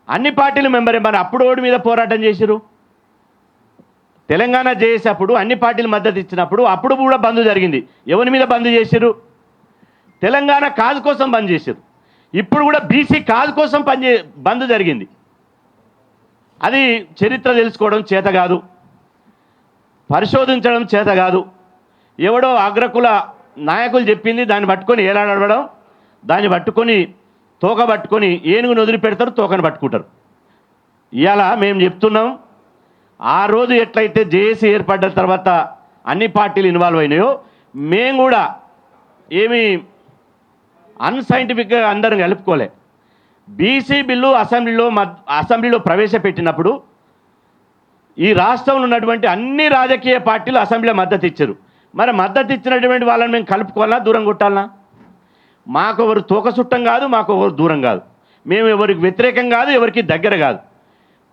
అన్ని పార్టీలు మెంబరే. మరి అప్పుడు ఓడి మీద పోరాటం చేసిరు. తెలంగాణ జేఏసీ అప్పుడు అన్ని పార్టీలు మద్దతు ఇచ్చినప్పుడు అప్పుడు కూడా బంద్ జరిగింది. ఎవరి మీద బంద్ చేసిరు? తెలంగాణ కాజ్ కోసం బంద్ చేసిరు. ఇప్పుడు కూడా బీసీ కాజ్ కోసం బంద్ జరిగింది. అది చరిత్ర తెలుసుకోవడం చేత కాదు, పరిశోధించడం చేత కాదు. ఎవడో అగ్రకుల నాయకులు చెప్పింది దాన్ని పట్టుకొని ఏలాడడం, దాన్ని పట్టుకొని తోక పట్టుకొని ఏనుగును వదిలిపెడతారు, తోకను పట్టుకుంటారు. ఇవాళ మేము చెప్తున్నాం, ఆ రోజు ఎట్లయితే జేఏసీ ఏర్పడ్డ తర్వాత అన్ని పార్టీలు ఇన్వాల్వ్ అయినాయో మేము కూడా ఏమి అన్సైంటిఫిక్గా అందరం కలుపుకోలే. బీసీ బిల్లు అసెంబ్లీలో ప్రవేశపెట్టినప్పుడు ఈ రాష్ట్రంలో ఉన్నటువంటి అన్ని రాజకీయ పార్టీలు అసెంబ్లీలో మద్దతు ఇచ్చారు. మరి మద్దతు ఇచ్చినటువంటి వాళ్ళని మేము కలుపుకోవాలా, దూరం కొట్టాలనా? మాకు ఎవరు తోక చుట్టం కాదు, మాకు ఎవరు దూరం కాదు, మేము ఎవరికి వ్యతిరేకం కాదు, ఎవరికి దగ్గర కాదు.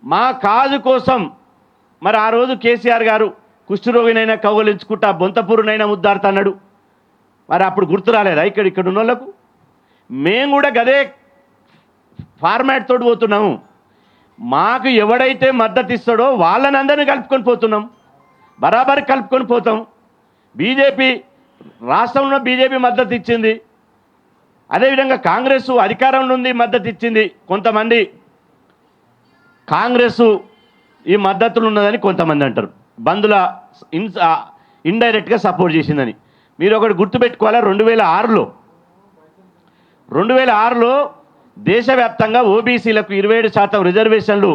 మా కాజు కోసం మరి ఆ రోజు కేసీఆర్ గారు కుష్ఠరోగినైనా కౌగలించుకుంటా బొంతపూరునైనా ముద్దాడుతున్నాడు. మరి అప్పుడు గుర్తు రాలేదా ఇక్కడ ఉన్న వాళ్ళకు? మేము కూడా గదే ఫార్మాట్ తోటి పోతున్నాము. మాకు ఎవడైతే మద్దతు ఇస్తాడో వాళ్ళని అందరినీ కలుపుకొని పోతున్నాం, బరాబర్ కలుపుకొని పోతాం. బీజేపీ రాష్ట్రంలో బీజేపీ మద్దతు ఇచ్చింది, అదేవిధంగా కాంగ్రెస్ అధికారంలో ఉంది మద్దతు ఇచ్చింది. కొంతమంది కాంగ్రెస్ ఈ మద్దతులు ఉన్నదని కొంతమంది అంటారు, బంధుల ఇండైరెక్ట్గా సపోర్ట్ చేసిందని. మీరు ఒకటి గుర్తుపెట్టుకోవాలి, 2006లో దేశవ్యాప్తంగా ఓబీసీలకు 27% రిజర్వేషన్లు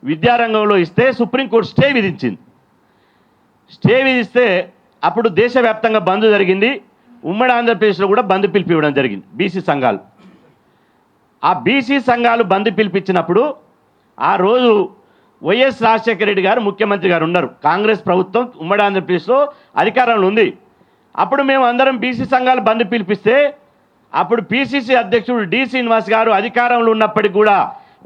విద్యారంగంలో ఇస్తే సుప్రీంకోర్టు స్టే విధించింది. స్టే విధిస్తే అప్పుడు దేశవ్యాప్తంగా బంద్ జరిగింది. ఉమ్మడి ఆంధ్రప్రదేశ్లో కూడా బంద్ పిలిపి ఇవ్వడం జరిగింది బీసీ సంఘాలు. ఆ బీసీ సంఘాలు బంద్ పిలిపించినప్పుడు ఆ రోజు వైఎస్ రాజశేఖర రెడ్డి గారు ముఖ్యమంత్రి గారు ఉన్నారు, కాంగ్రెస్ ప్రభుత్వం ఉమ్మడి ఆంధ్రప్రదేశ్లో అధికారంలో ఉంది. అప్పుడు మేము అందరం బీసీ సంఘాలు బంద్ పిలిపిస్తే అప్పుడు పిసిసి అధ్యక్షుడు డి శ్రీనివాస్ గారు అధికారంలో ఉన్నప్పటికీ కూడా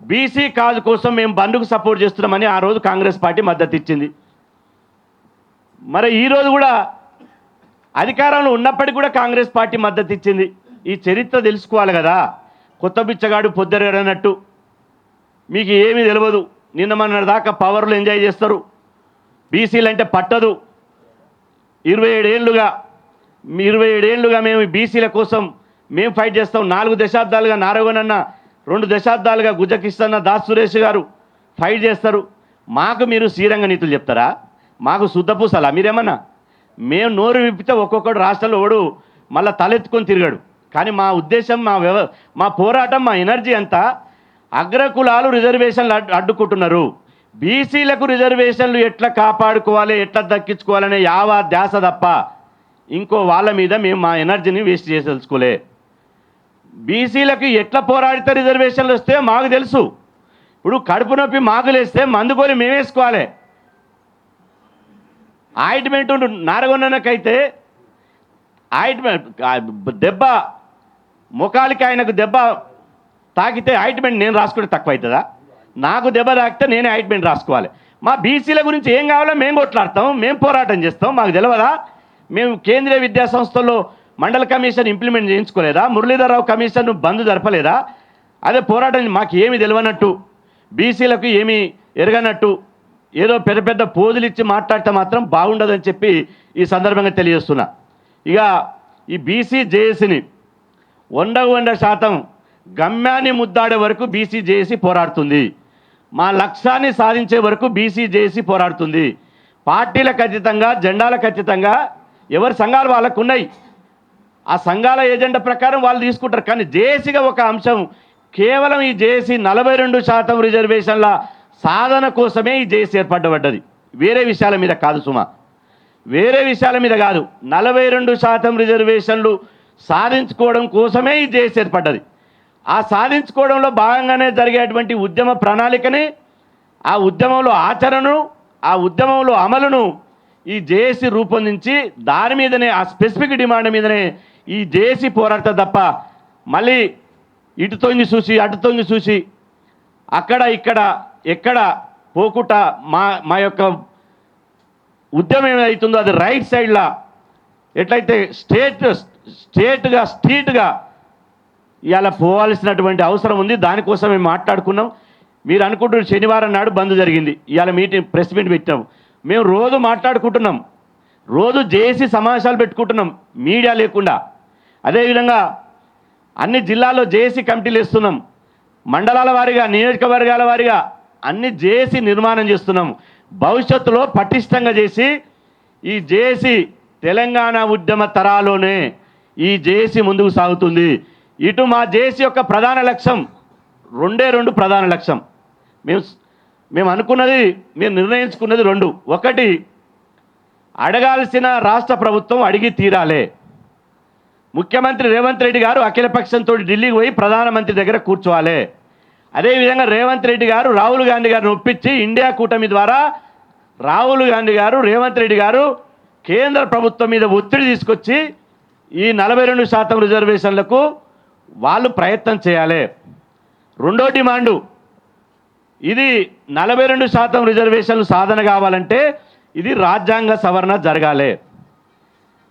బీసీ కాజు కోసం మేము బంద్కు సపోర్ట్ చేస్తున్నామని ఆ రోజు కాంగ్రెస్ పార్టీ మద్దతు ఇచ్చింది. మరి ఈరోజు కూడా అధికారంలో ఉన్నప్పటికీ కూడా కాంగ్రెస్ పార్టీ మద్దతు ఇచ్చింది. ఈ చరిత్ర తెలుసుకోవాలి కదా. కొత్త బిచ్చగాడు పొద్దెరగాడు అన్నట్టు మీకు ఏమీ తెలియదు. నిన్న మొన్న దాకా పవర్లు ఎంజాయ్ చేస్తారు. బీసీలు అంటే పట్టదు. 27 ఏళ్ళుగా మేము బీసీల కోసం మేము ఫైట్ చేస్తాం. 4 దశాబ్దాలుగా నారాయణన్న, 2 దశాబ్దాలుగా గుజ్జకిస్తన్న, దాస్ సురేష్ గారు ఫైట్ చేస్తారు. మాకు మీరు శ్రీరంగ నీతులు చెప్తారా? మాకు శుద్ధపూసలా మీరేమన్నా? మేము నోరు విప్పితే ఒక్కొక్కడు రాష్ట్రంలో ఓడు మళ్ళీ తలెత్తుకొని తిరిగాడు. కానీ మా ఉద్దేశం, మా పోరాటం, మా ఎనర్జీ అంతా అగ్రకులాలు రిజర్వేషన్లు అడ్డుకుంటున్నారు. బీసీలకు రిజర్వేషన్లు ఎట్లా కాపాడుకోవాలి, ఎట్లా దక్కించుకోవాలనే యావా ధ్యాస తప్ప ఇంకో వాళ్ళ మీద మేము మా ఎనర్జీని వేస్ట్ చేసి తెలుసుకోలే. బీసీలకు ఎట్లా పోరాడితే రిజర్వేషన్లు వస్తే మాకు తెలుసు. ఇప్పుడు కడుపు నొప్పి మాకులేస్తే మందుకొని మేమేసుకోవాలి. ఆయింట్మెంట్ నారగొన్నకైతే ఆయింట్మెంట్ దెబ్బ ముఖాలకి ఆయనకు దెబ్బ తాకితే ఆయింట్మెంట్ నేను రాసుకుంటే తక్కువ అవుతుందా? నాకు దెబ్బ తాకితే నేనే ఆయింట్మెంట్ రాసుకోవాలి. మా బీసీల గురించి ఏం కావాలో మేము కొట్లాడతాం, మేము పోరాటం చేస్తాం. మాకు తెలియదా? మేము కేంద్రీయ విద్యా సంస్థల్లో మండల కమిషన్ ఇంప్లిమెంట్ చేయించుకోలేదా? మురళీధరరావు కమిషన్ బంద్ జరపలేదా? అదే పోరాటం మాకు ఏమి తెలియనట్టు, బీసీలకు ఏమీ ఎరగనట్టు ఏదో పెద్ద పెద్ద పోజులు ఇచ్చి మాట్లాడితే మాత్రం బాగుండదని చెప్పి ఈ సందర్భంగా తెలియజేస్తున్నా. ఇక ఈ బీసీ జేఏసీని 100% గమ్యాన్ని ముద్దాడే వరకు బీసీ జేఏసీ పోరాడుతుంది. మా లక్ష్యాన్ని సాధించే వరకు బీసీ జేఏసీ పోరాడుతుంది. పార్టీలకు అతీతంగా, జెండాలకు అతీతంగా ఎవరి సంఘాలు వాళ్ళకు ఉన్నాయి. ఆ సంఘాల ఏజెండా ప్రకారం వాళ్ళు తీసుకుంటారు. కానీ జేఏసీగా ఒక అంశం, కేవలం ఈ జేఏసీ 42% రిజర్వేషన్ల సాధన కోసమే ఈ జేఏసీ ఏర్పడ్డబడ్డది. వేరే విషయాల మీద కాదు సుమా, వేరే విషయాల మీద కాదు. 42% రిజర్వేషన్లు సాధించుకోవడం కోసమే ఈ జేఏసీ ఏర్పడ్డది. ఆ సాధించుకోవడంలో భాగంగానే జరిగేటువంటి ఉద్యమ ప్రణాళికని, ఆ ఉద్యమంలో ఆచరణను, ఆ ఉద్యమంలో అమలును ఈ జేఏసీ రూపొందించి దాని మీదనే, ఆ స్పెసిఫిక్ డిమాండ్ మీదనే ఈ జేఏసీ పోరాడతా తప్ప మళ్ళీ ఇటు తొంగి చూసి అటు తొంగి చూసి అక్కడ ఇక్కడ ఎక్కడ పోకుట మా యొక్క ఉద్యమం ఏమవుతుందో అది రైట్ సైడ్లా ఎట్లయితే స్ట్రీట్గా ఇవాళ పోవాల్సినటువంటి అవసరం ఉంది. దానికోసం మేము మాట్లాడుకున్నాం. మీరు అనుకుంటున్న శనివారం నాడు బంద్ జరిగింది, ఇవాళ ప్రెస్ మీట్ పెట్టాం. మేము రోజు మాట్లాడుకుంటున్నాం, రోజు జేఏసీ సమావేశాలు పెట్టుకుంటున్నాం మీడియా లేకుండా. అదేవిధంగా అన్ని జిల్లాల్లో జేఏసీ కమిటీలు వేస్తున్నాం, మండలాల వారీగా, నియోజకవర్గాల వారీగా అన్ని జేఏసీ నిర్మాణం చేస్తున్నాం. భవిష్యత్తులో పటిష్టంగా చేసి ఈ జేఏసీ తెలంగాణ ఉద్యమ తరాలోనే ఈ జేఏసీ ముందుకు సాగుతుంది. ఇటు మా జేఏసీ యొక్క ప్రధాన లక్ష్యం 2 ప్రధాన లక్ష్యం. మేము అనుకున్నది, మేము నిర్ణయించుకున్నది 2. ఒకటి, అడగాల్సిన రాష్ట్ర ప్రభుత్వం అడిగి తీరాలే. ముఖ్యమంత్రి రేవంత్ రెడ్డి గారు అఖిలపక్షంతో ఢిల్లీకి పోయి ప్రధానమంత్రి దగ్గర కూర్చోవాలి. అదేవిధంగా రేవంత్ రెడ్డి గారు రాహుల్ గాంధీ గారిని ఒప్పించి ఇండియా కూటమి ద్వారా రాహుల్ గాంధీ గారు, రేవంత్ రెడ్డి గారు కేంద్ర ప్రభుత్వం మీద ఒత్తిడి తీసుకొచ్చి ఈ 42% రిజర్వేషన్లకు వాళ్ళు ప్రయత్నం చేయాలి. 2వ డిమాండు, ఇది 42% రిజర్వేషన్లు సాధన కావాలంటే ఇది రాజ్యాంగ సవరణ జరగాలి.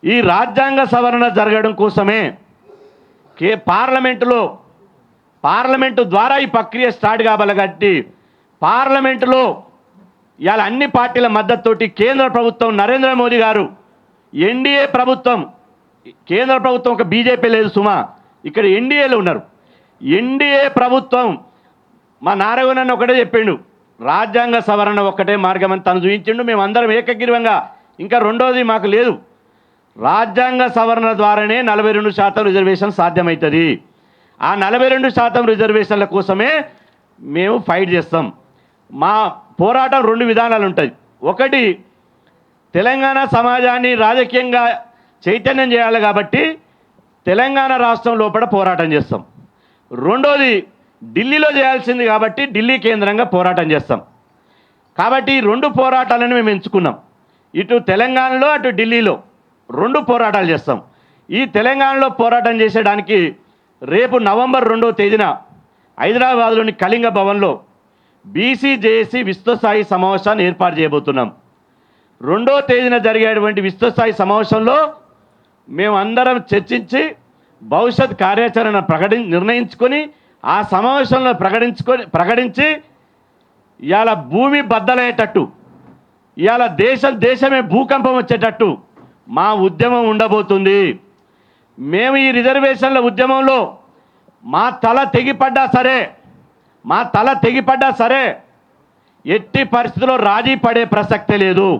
ఈ రాజ్యాంగ సవరణ జరగడం కోసమే పార్లమెంటు ద్వారా ఈ ప్రక్రియ స్టార్ట్ కావాలి. కాబట్టి పార్లమెంటులో ఇవాళ అన్ని పార్టీల మద్దతుతోటి కేంద్ర ప్రభుత్వం నరేంద్ర మోదీ గారు ఎన్డీఏ ప్రభుత్వం, కేంద్ర ప్రభుత్వం ఒక బీజేపీ లేదు సుమా, ఇక్కడ ఎన్డీఏలో ఉన్నారు. ఎన్డీఏ ప్రభుత్వం మా నారాయణ ఒకటే చెప్పిండు, రాజ్యాంగ సవరణ ఒక్కటే మార్గం అని తను చూపించిండు. మేము అందరం ఏకగ్రీవంగా, ఇంకా రెండోది మాకు లేదు, రాజ్యాంగ సవరణ ద్వారానే 42% రిజర్వేషన్ సాధ్యమవుతుంది. ఆ 42% రిజర్వేషన్ల కోసమే మేము ఫైట్ చేస్తాం. మా పోరాటం 2 విధానాలు ఉంటాయి. ఒకటి, తెలంగాణ సమాజాన్ని రాజకీయంగా చైతన్యం చేయాలి కాబట్టి తెలంగాణ రాష్ట్రం లోపల పోరాటం చేస్తాం. రెండోది, ఢిల్లీలో చేయాల్సింది కాబట్టి ఢిల్లీ కేంద్రంగా పోరాటం చేస్తాం. కాబట్టి ఈ 2 పోరాటాలను మేము ఎంచుకున్నాం. ఇటు తెలంగాణలో అటు ఢిల్లీలో 2 పోరాటాలు చేస్తాం. ఈ తెలంగాణలో పోరాటం చేసేయడానికి రేపు నవంబర్ 2వ తేదీన హైదరాబాద్లోని కళింగ భవన్లో బీసీ జేఏసీ విస్తృతస్థాయి సమావేశాన్ని ఏర్పాటు చేయబోతున్నాం. 2వ తేదీన జరిగేటువంటి విస్తృతస్థాయి సమావేశంలో మేము అందరం చర్చించి భవిష్యత్ కార్యాచరణ నిర్ణయించుకొని ఆ సమావేశంలో ప్రకటించి ఇవాళ భూమి బద్దలయ్యేటట్టు, ఇవాళ దేశమే భూకంపం వచ్చేటట్టు మా ఉద్యమం ఉండబోతుంది. మేము ఈ రిజర్వేషన్ల ఉద్యమంలో మా తల తెగిపడ్డా సరే ఎట్టి పరిస్థితుల్లో రాజీ పడే ప్రసక్తే లేదు.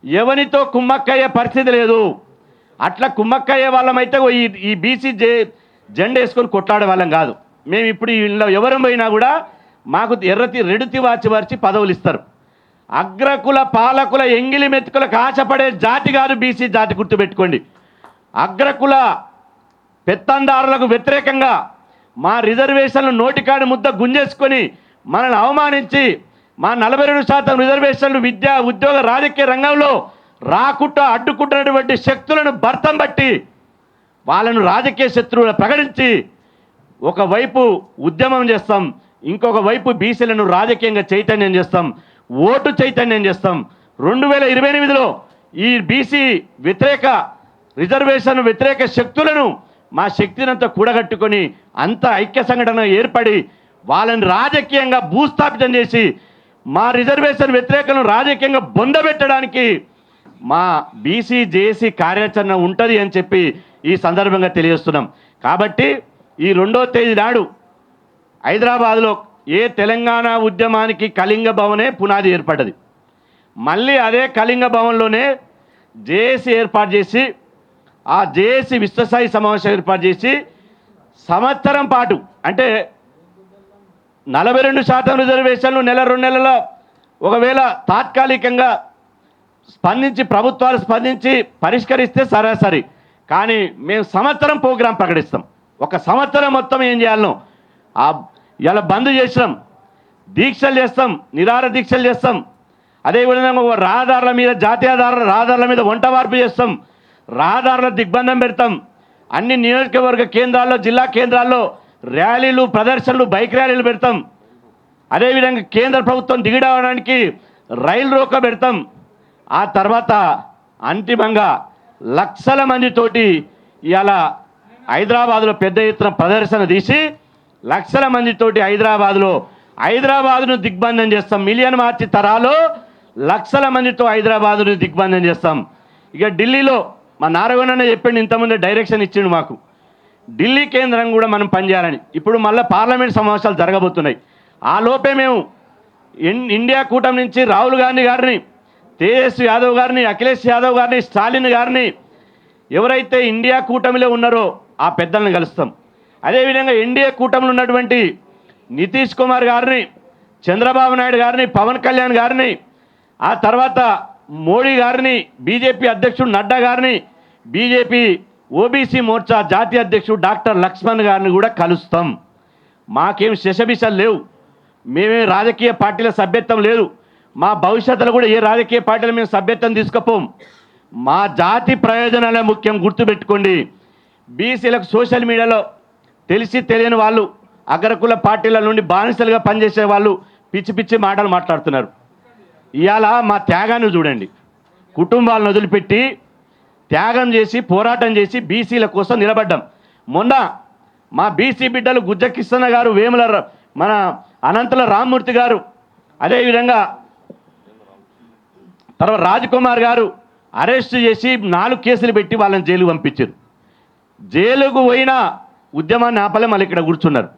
ఎవరితో కుమ్మక్కయ్యే పరిస్థితి లేదు. అట్లా కుమ్మక్కయ్యే వాళ్ళమైతే ఈ బీసీ జెండా వేసుకొని కొట్లాడే వాళ్ళం కాదు. మేము ఇప్పుడు వీళ్ళలో ఎవరు పోయినా కూడా మాకు రెడుతి వాచి పదవులు ఇస్తారు. అగ్రకుల పాలకుల ఎంగిలి మెతుకులకు ఆశపడే జాతి కాదు బీసీ జాతి, గుర్తుపెట్టుకోండి. అగ్రకుల పెత్తందారులకు వ్యతిరేకంగా మా రిజర్వేషన్లు నోటికాడి ముద్ద గుంజేసుకొని మనల్ని అవమానించి మా 42% రిజర్వేషన్లు విద్యా ఉద్యోగ రాజకీయ రంగంలో అడ్డుకుంటున్నటువంటి శక్తులను భర్తం బట్టి వాళ్ళను రాజకీయ శత్రువులు ప్రకటించి ఒకవైపు ఉద్యమం చేస్తాం, ఇంకొక వైపు బీసీలను రాజకీయంగా చైతన్యం చేస్తాం, ఓటు చైతన్యం చేస్తాం. 2028లో ఈ బీసీ వ్యతిరేక రిజర్వేషన్ వ్యతిరేక శక్తులను మా శక్తినంతా కూడగట్టుకొని అంత ఐక్య సంఘటన ఏర్పడి వాళ్ళని రాజకీయంగా భూస్థాపితం చేసి మా రిజర్వేషన్ వ్యతిరేకలను రాజకీయంగా బొందబెట్టడానికి మా బీసీ జేఏసీ కార్యాచరణ ఉంటుంది అని చెప్పి ఈ సందర్భంగా తెలియజేస్తున్నాం. కాబట్టి ఈ 2వ తేదీ నాడు హైదరాబాద్లో తెలంగాణ ఉద్యమానికి కళింగ భవనే పునాది ఏర్పడ్డది. మళ్ళీ అదే కళింగ భవన్లోనే జేఏసీ ఏర్పాటు చేసి ఆ జేఏసీ విశ్వస్థాయి సమావేశం ఏర్పాటు చేసి సంవత్సరం పాటు, అంటే 42% రిజర్వేషన్లు 1-2 నెలల ఒకవేళ తాత్కాలికంగా ప్రభుత్వాలు స్పందించి పరిష్కరిస్తే సరాసరి, కానీ మేము సంవత్సరం ప్రోగ్రాం ప్రకటిస్తాం. ఒక సంవత్సరం మొత్తం ఏం చేయాలనో ఇలా బంద్ చేసినాం, దీక్షలు చేస్తాం, నిరాహార దీక్షలు చేస్తాం. అదేవిధంగా రహదారుల మీద జాతీయ రహదారుల మీద వంట వార్పు చేస్తాం, రహదారుల దిగ్బంధం పెడతాం. అన్ని నియోజకవర్గ కేంద్రాల్లో జిల్లా కేంద్రాల్లో ర్యాలీలు ప్రదర్శనలు బైక్ ర్యాలీలు పెడతాం. అదేవిధంగా కేంద్ర ప్రభుత్వం దిగిడవడానికి రైలు రోక పెడతాం. ఆ తర్వాత అంతిమంగా లక్షల మందితోటి ఇవాళ హైదరాబాద్లో పెద్ద ఎత్తున ప్రదర్శన తీసి లక్షల మందితోటి హైదరాబాదును దిగ్బంధం చేస్తాం. మిలియన్ మార్చి తరాలో లక్షల మందితో హైదరాబాదును దిగ్బంధం చేస్తాం. ఇక ఢిల్లీలో మా నారాయణ చెప్పిండు, ఇంతకుముందే డైరెక్షన్ ఇచ్చిండు మాకు, ఢిల్లీ కేంద్రం కూడా మనం పనిచేయాలని. ఇప్పుడు మళ్ళీ పార్లమెంట్ సమావేశాలు జరగబోతున్నాయి. ఆ లోపే మేము ఇండియా కూటమి నుంచి రాహుల్ గాంధీ గారిని, తేజస్వి యాదవ్ గారిని, అఖిలేష్ యాదవ్ గారిని, స్టాలిన్ గారిని, ఎవరైతే ఇండియా కూటమిలో ఉన్నారో ఆ పెద్దలను కలుస్తాం. అదేవిధంగా ఎన్డీఏ కూటమిలో ఉన్నటువంటి నితీష్ కుమార్ గారిని, చంద్రబాబు నాయుడు గారిని, పవన్ కళ్యాణ్ గారిని, ఆ తర్వాత మోడీ గారిని, బీజేపీ అధ్యక్షుడు నడ్డా గారిని, బీజేపీ ఓబీసీ మోర్చా జాతీయ అధ్యక్షుడు డాక్టర్ లక్ష్మణ్ గారిని కూడా కలుస్తాం. మాకేం శశబిషాలు లేవు, మేమే రాజకీయ పార్టీల సభ్యత్వం లేదు, మా భవిష్యత్తులో కూడా ఏ రాజకీయ పార్టీలు మేము సభ్యత్వం తీసుకుపోం. మా జాతి ప్రయోజనాలే ముఖ్యం, గుర్తుపెట్టుకోండి. బీసీలకు సోషల్ మీడియాలో తెలిసి తెలియని వాళ్ళు, అగ్రకుల పార్టీల నుండి బానిసలుగా పనిచేసే వాళ్ళు పిచ్చి పిచ్చి మాటలు మాట్లాడుతున్నారు. ఇవాళ మా త్యాగాన్ని చూడండి, కుటుంబాలను వదిలిపెట్టి త్యాగం చేసి పోరాటం చేసి బీసీల కోసం నిలబడ్డాం. మొన్న మా బీసీ బిడ్డలు గుజ్జకిస్తన్న గారు, వేముల మన అనంతల రామ్మూర్తి గారు అదేవిధంగా తర్వాత రాజ్కుమార్ గారు అరెస్ట్ చేసి 4 కేసులు పెట్టి వాళ్ళని జైలుకు పంపించారు. జైలుకు పోయిన ఉద్యమాన్ని ఆపలే, మళ్ళీ ఇక్కడ కూర్చున్నారు.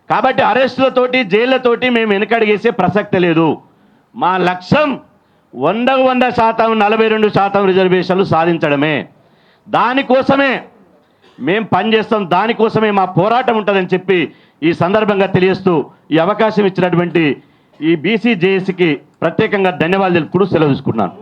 కాబట్టి అరెస్టులతోటి జైళ్లతోటి మేము వెనకడిగేసే ప్రసక్తి లేదు. మా లక్ష్యం 100% 42% రిజర్వేషన్లు సాధించడమే. దానికోసమే మేము పనిచేస్తాం, దానికోసమే మా పోరాటం ఉంటుందని చెప్పి ఈ సందర్భంగా తెలియజేస్తూ ఈ అవకాశం ఇచ్చినటువంటి ఈ బీసీ జేఏసీకి ప్రత్యేకంగా ధన్యవాదాలు తెలుపుతూ సెలవు తీసుకుంటున్నాను.